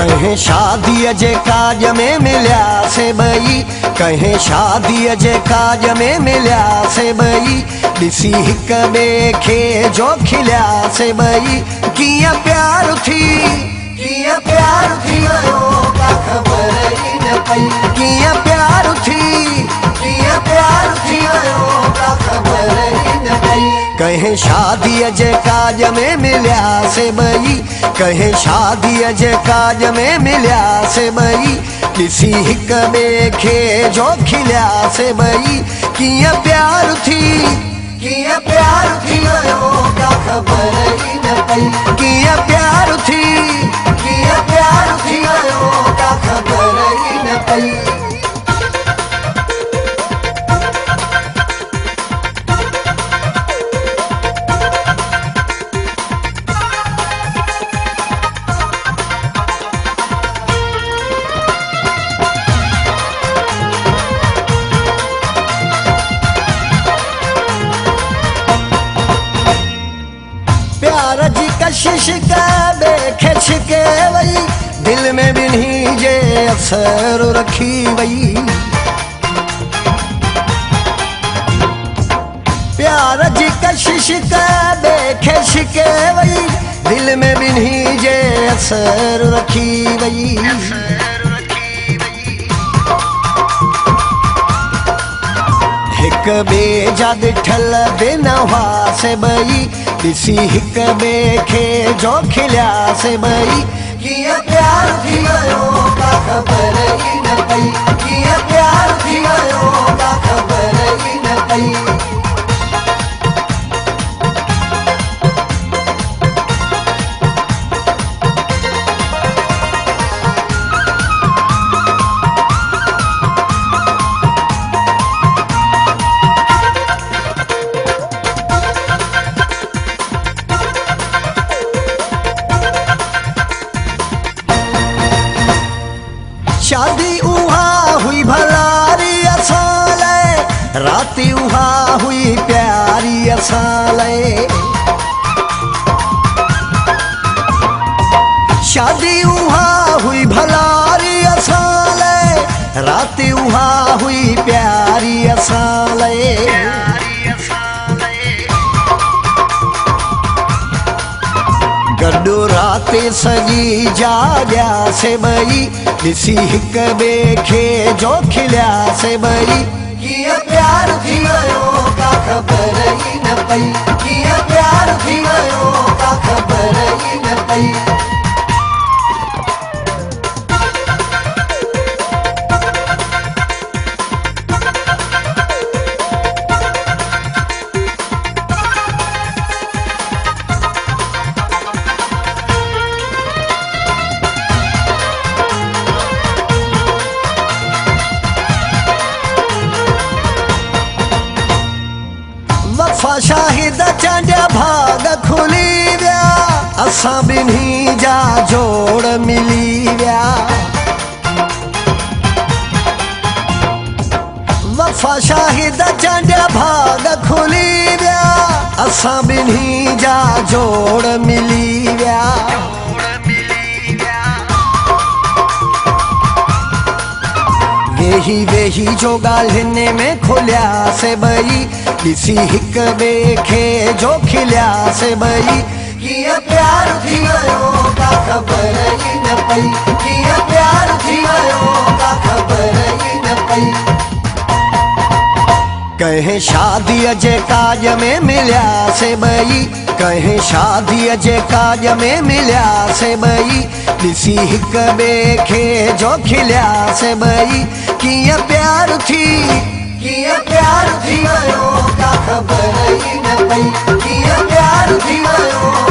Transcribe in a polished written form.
कहीं शादी जे काज में मिलिया से बई, कहीं शादी जे काज में मिलिया से बई, ॾिसी हिक ॿिए खे जो खिलिया से बई। कीअं प्यार थी, कीअं प्यार थी वियो का ख़बर ई न पई, कीअं प्यार थी, कीअं प्यार थी वियो का ख़बर ई न पई। कहीं शादी जे काज में मिलिया से बई, कहीं शादी जे काज में मिलिया से बई, ॾिसी हिक ॿिए खे जो खिलिया से बई। कीअं प्यार थी, कीअं प्यार थी वियो का ख़बर ई न पई, कीअं प्यार थी, कीअं प्यार थी वियो का ख़बर ई न पई। प्यार जी कशिश के खिच के वई, दिल में बिन्ही जे असर रखी वई। प्यार जी कशिश के खिच के वई, दिल में बिन्ही जे असर रखी वई। हिक ॿिए जा ॾिठल बिन हुआ से बई, ॾिसी हिक ॿिए खे जो खिलिया से बई। कीअं प्यार थी वियो का ख़बर ई न पई, कीअं प्यार थी वियो का ख़बर ई न पई। शादी उहा हुई भलारी असां लाइ, राति उहा हुई प्यारी असां लाइ। शादी उहा हुई भलारी असां लाइ, राति उहा हुई प्यारी असां लाइ। गॾु राति सॼी जाॻिया से बई, ॾिसी हिक ॿिए खे जो खिलिया से बई। कीअं प्यार थी वियो का ख़बर ई न पई, कीअं प्यार थी वियो का ख़बर ई न पई। वफ़ा शाहिद चंडिया भाग खुली विया, असां ॿिन्ही जा जोड़ मिली विया। वफ़ा शाहिद चंडिया भाग खुली विया, असां ॿिन्ही जा जोड़ मिली विया। वेही वेही जो ॻाल्हियुनि में खुलिया से बई, ॾिसी हिक ॿिए खे जो खिलिया से बई। कीअं प्यार थी वियो का ख़बर ई न पई, कीअं प्यार थी वियो का ख़बर ई न पई। कहीं शादी जे काज में मिलिया से बई, कहीं शादी जे काज में मिलिया से बई, ॾिसी हिक ॿिए खे जो खिलिया से बई। कीअं प्यार थी, कीअं प्यार थी वियो का ख़बर ई न पई, कीअं प्यार थी वियो